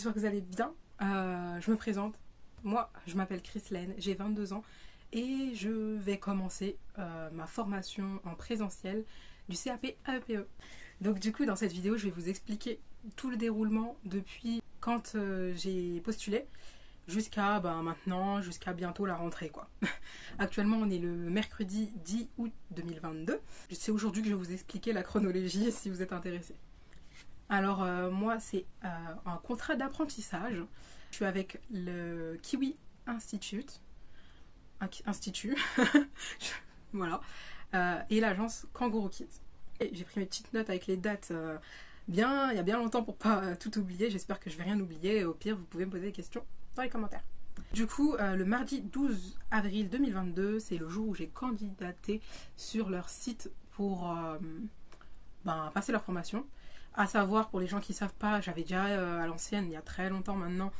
j'espère que vous allez bien. Je me présente, moi je m'appelle Chrislaine, j'ai 22 ans et je vais commencer ma formation en présentiel du CAP AEPE. Donc du coup dans cette vidéo je vais vous expliquer tout le déroulement depuis quand j'ai postulé jusqu'à maintenant, jusqu'à bientôt la rentrée quoi. Actuellement on est le mercredi 10 août 2022. C'est aujourd'hui que je vais vous expliquer la chronologie si vous êtes intéressés. Alors moi c'est un contrat d'apprentissage. Je suis avec le Kiwi Institute, voilà, et l'agence Kangourou Kids. J'ai pris mes petites notes avec les dates il y a bien longtemps pour pas tout oublier. J'espère que je vais rien oublier. Au pire vous pouvez me poser des questions dans les commentaires. Du coup le mardi 12 avril 2022 c'est le jour où j'ai candidaté sur leur site pour passer leur formation. À savoir, pour les gens qui ne savent pas, j'avais déjà à l'ancienne, il y a très longtemps maintenant,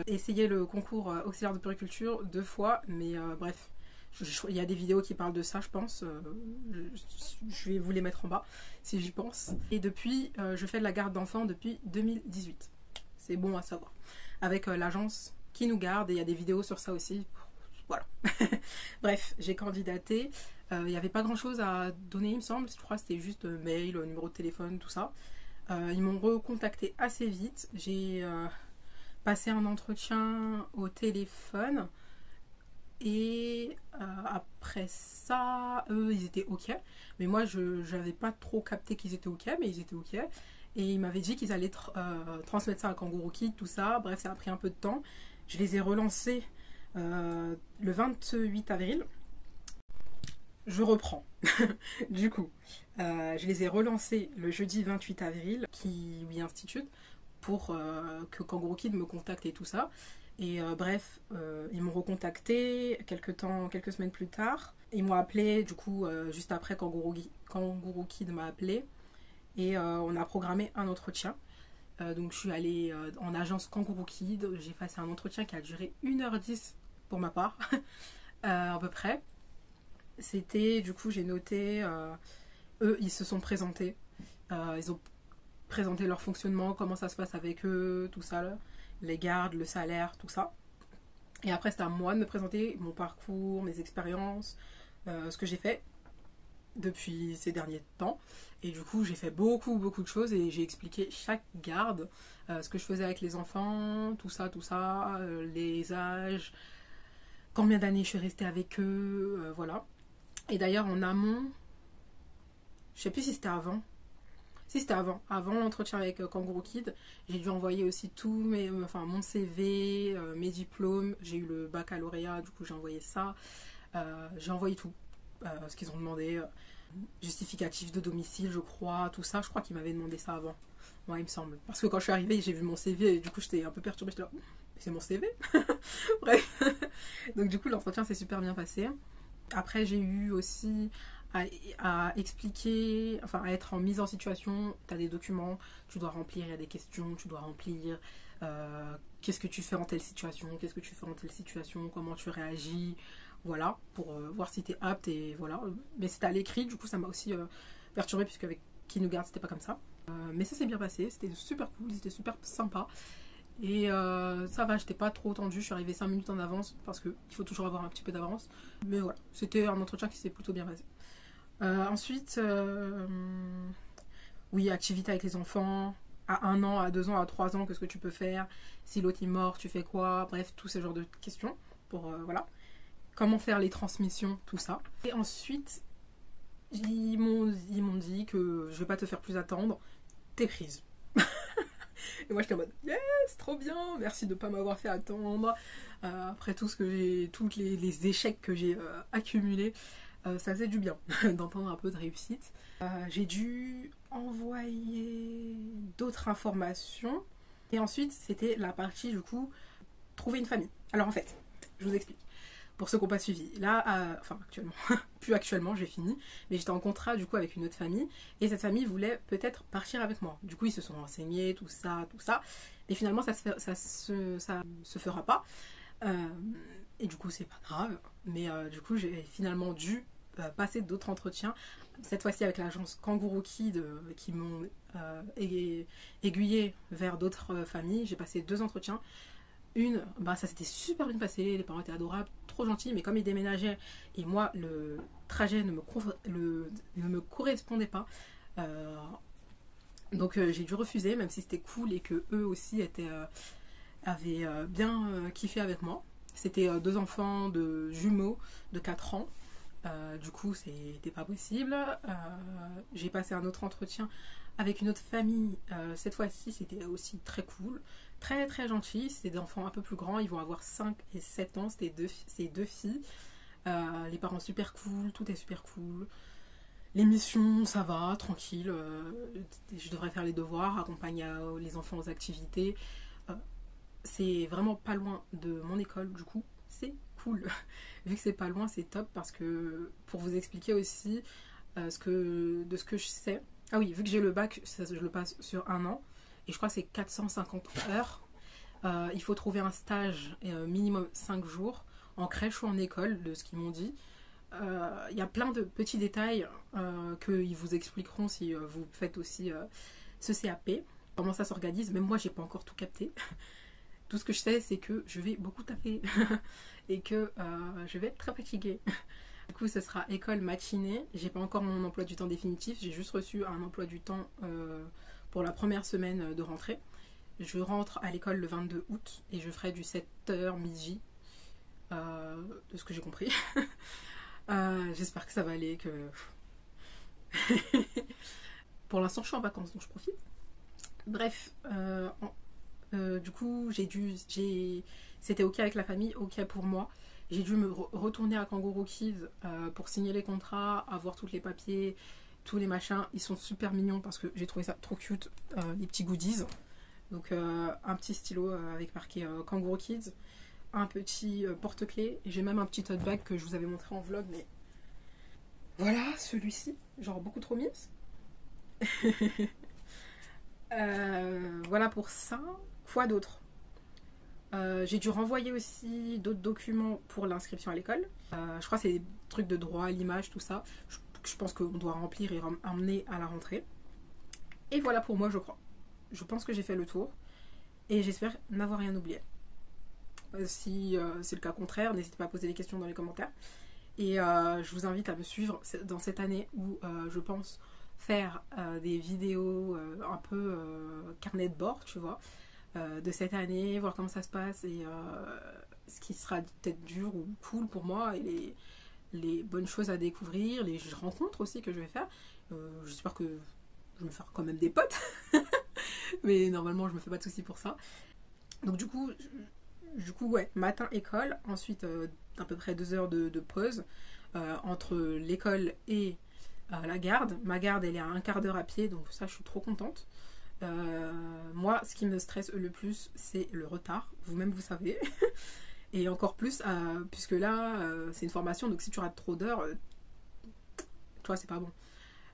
essayé le concours auxiliaire de puériculture 2 fois, mais bref, il y a des vidéos qui parlent de ça, je pense. Je vais vous les mettre en bas si j'y pense. Et depuis, je fais de la garde d'enfants depuis 2018. C'est bon à savoir. Avec l'agence qui nous garde, et il y a des vidéos sur ça aussi. Voilà. Bref, j'ai candidaté. Il n'y avait pas grand chose à donner, il me semble. Je crois que c'était juste mail, numéro de téléphone, tout ça. Ils m'ont recontacté assez vite. J'ai passé un entretien au téléphone. Et après ça, eux, ils étaient OK. Mais moi, je n'avais pas trop capté qu'ils étaient OK, mais ils étaient OK. Et ils m'avaient dit qu'ils allaient transmettre ça à Kangourou Kids, tout ça. Bref, ça a pris un peu de temps. Je les ai relancés le 28 avril. Je reprends. Du coup, je les ai relancés le jeudi 28 avril, Kiwi Institute, pour que Kangourou Kids me contacte et tout ça. Et bref, ils m'ont recontacté quelques semaines plus tard. Ils m'ont appelé, du coup, juste après Kangourou Kids m'a appelé. Et on a programmé un entretien. Donc je suis allée en agence Kangourou Kids. J'ai passé un entretien qui a duré 1h10 pour ma part, à peu près. C'était, du coup, j'ai noté, eux, ils se sont présentés. Ils ont présenté leur fonctionnement, comment ça se passe avec eux, tout ça, là, les gardes, le salaire, tout ça. Et après, c'était à moi de me présenter mon parcours, mes expériences, ce que j'ai fait depuis ces derniers temps. Et du coup, j'ai fait beaucoup de choses et j'ai expliqué chaque garde, ce que je faisais avec les enfants, tout ça, les âges, combien d'années je suis restée avec eux, voilà. Et d'ailleurs en amont, je sais plus si c'était avant. Si c'était avant l'entretien avec Kangourou Kids, j'ai dû envoyer aussi mon CV, mes diplômes. J'ai eu le baccalauréat, du coup j'ai envoyé ça. J'ai envoyé tout, ce qu'ils ont demandé. Justificatif de domicile, je crois, tout ça. Je crois qu'ils m'avaient demandé ça avant. Ouais, il me semble. Parce que quand je suis arrivée, j'ai vu mon CV et du coup j'étais un peu perturbée. J'étais là, c'est mon CV. Bref. Donc du coup l'entretien s'est super bien passé. Après, j'ai eu aussi à expliquer, à être en mise en situation. Tu as des documents, tu dois remplir, il y a des questions, tu dois remplir. Qu'est-ce que tu fais en telle situation, comment tu réagis, voilà, pour voir si tu es apte et voilà. Mais c'était à l'écrit, du coup, ça m'a aussi perturbée, puisque avec qui nous garde, c'était pas comme ça. Mais ça s'est bien passé, c'était super cool, c'était super sympa. Et ça va, j'étais pas trop tendue, je suis arrivée 5 minutes en avance parce qu'il faut toujours avoir un petit peu d'avance. Mais voilà, c'était un entretien qui s'est plutôt bien passé. Ensuite, oui, activité avec les enfants, à 1 an, à 2 ans, à 3 ans, qu'est-ce que tu peux faire? Si l'autre est mort, tu fais quoi? Bref, tout ce genre de questions pour, voilà. Comment faire les transmissions, tout ça. Et ensuite, ils m'ont dit que je vais pas te faire plus attendre, t'es prise. Et moi j'étais en mode yes, trop bien, merci de ne pas m'avoir fait attendre. Après tout ce que j'ai, tous les échecs que j'ai accumulés, ça faisait du bien d'entendre un peu de réussite. J'ai dû envoyer d'autres informations. Et ensuite c'était la partie du coup trouver une famille. Alors en fait, je vous explique. Pour ceux qui n'ont pas suivi, là, actuellement, plus actuellement, j'ai fini, mais j'étais en contrat du coup avec une autre famille, et cette famille voulait peut-être partir avec moi. Du coup, ils se sont renseignés, tout ça, et finalement, ça se fera pas. Et du coup, c'est pas grave, mais du coup, j'ai finalement dû passé d'autres entretiens, cette fois-ci avec l'agence Kangourou Kid qui m'ont aiguillée vers d'autres familles. J'ai passé 2 entretiens. Une, bah, ça s'était super bien passé, les parents étaient adorables, trop gentils, mais comme ils déménageaient et moi le trajet ne me correspondait pas, donc j'ai dû refuser, même si c'était cool et que eux aussi avaient bien kiffé avec moi. C'était 2 enfants de jumeaux de 4 ans. Du coup, c'était pas possible. J'ai passé un autre entretien avec une autre famille. Cette fois-ci, c'était aussi très cool. Très très gentil. C'est des enfants un peu plus grands. Ils vont avoir 5 et 7 ans. C'est 2 filles. Les parents super cool. Tout est super cool. L'émission, ça va, tranquille. Je devrais faire les devoirs, accompagner les enfants aux activités. C'est vraiment pas loin de mon école, du coup, c'est cool. Vu que c'est pas loin, c'est top parce que, pour vous expliquer aussi de ce que je sais. Ah oui, vu que j'ai le bac, je le passe sur 1 an et je crois que c'est 450 heures. Il faut trouver un stage minimum 5 jours en crèche ou en école, de ce qu'ils m'ont dit. Il y a plein de petits détails qu'ils vous expliqueront si vous faites aussi ce CAP. Comment ça s'organise, même moi j'ai pas encore tout capté. Tout ce que je sais, c'est que je vais beaucoup taper et que je vais être très fatiguée. Du coup, ce sera école matinée. J'ai pas encore mon emploi du temps définitif. J'ai juste reçu un emploi du temps pour la première semaine de rentrée. Je rentre à l'école le 22 août et je ferai du 7h midi, de ce que j'ai compris. J'espère que ça va aller. Pour l'instant, je suis en vacances, donc je profite. Bref, du coup, c'était ok avec la famille, ok pour moi. J'ai dû me retourner à Kangourou Kids pour signer les contrats, avoir tous les papiers, tous les machins. Ils sont super mignons parce que j'ai trouvé ça trop cute, les petits goodies. Donc un petit stylo avec marqué Kangourou Kids, un petit porte-clés, et j'ai même un petit tote bag que je vous avais montré en vlog, mais voilà, celui-ci, genre beaucoup trop mise. Voilà pour ça. Quoi d'autre? J'ai dû renvoyer aussi d'autres documents pour l'inscription à l'école. Je crois que c'est des trucs de droit à l'image, tout ça. Je pense qu'on doit remplir et emmener à la rentrée. Et voilà pour moi, je crois. Je pense que j'ai fait le tour. Et j'espère n'avoir rien oublié. Si c'est le cas contraire, n'hésitez pas à poser des questions dans les commentaires. Et je vous invite à me suivre dans cette année où je pense faire des vidéos un peu carnet de bord, tu vois, de cette année, voir comment ça se passe et ce qui sera peut-être dur ou cool pour moi et les bonnes choses à découvrir, les rencontres aussi que je vais faire. J'espère que je vais me faire quand même des potes, mais normalement je me fais pas de soucis pour ça. Donc du coup ouais, matin école, ensuite à peu près 2 heures de pause entre l'école et la garde. Ma garde elle est à 1/4 d'heure à pied, donc ça je suis trop contente. Moi ce qui me stresse le plus c'est le retard, vous-même vous savez. Et encore plus puisque là c'est une formation, donc si tu rates trop d'heures, toi c'est pas bon.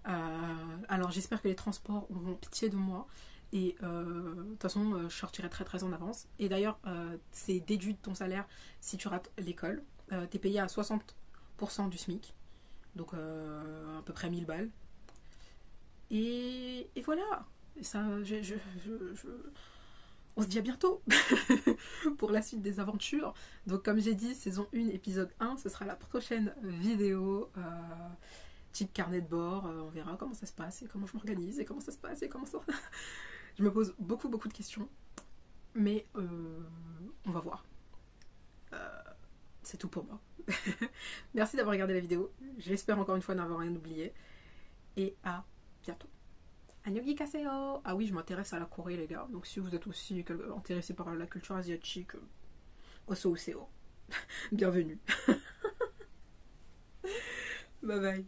Alors j'espère que les transports auront pitié de moi. Et de toute façon, je sortirai très très en avance. Et d'ailleurs, c'est déduit de ton salaire si tu rates l'école. T'es payé à 60% du SMIC. Donc à peu près 1000 balles. Et voilà. Et ça, on se dit à bientôt pour la suite des aventures. Donc comme j'ai dit, saison 1, épisode 1, ce sera la prochaine vidéo. Type carnet de bord. On verra comment ça se passe et comment je m'organise et comment ça se passe et comment ça... Je me pose beaucoup de questions, mais on va voir. C'est tout pour moi. Merci d'avoir regardé la vidéo. J'espère encore une fois n'avoir rien oublié. Et à bientôt. Annyeonghi kaseo. Ah oui, je m'intéresse à la Corée, les gars. Donc si vous êtes aussi intéressés par la culture asiatique, oso useo. Bienvenue. Bye bye.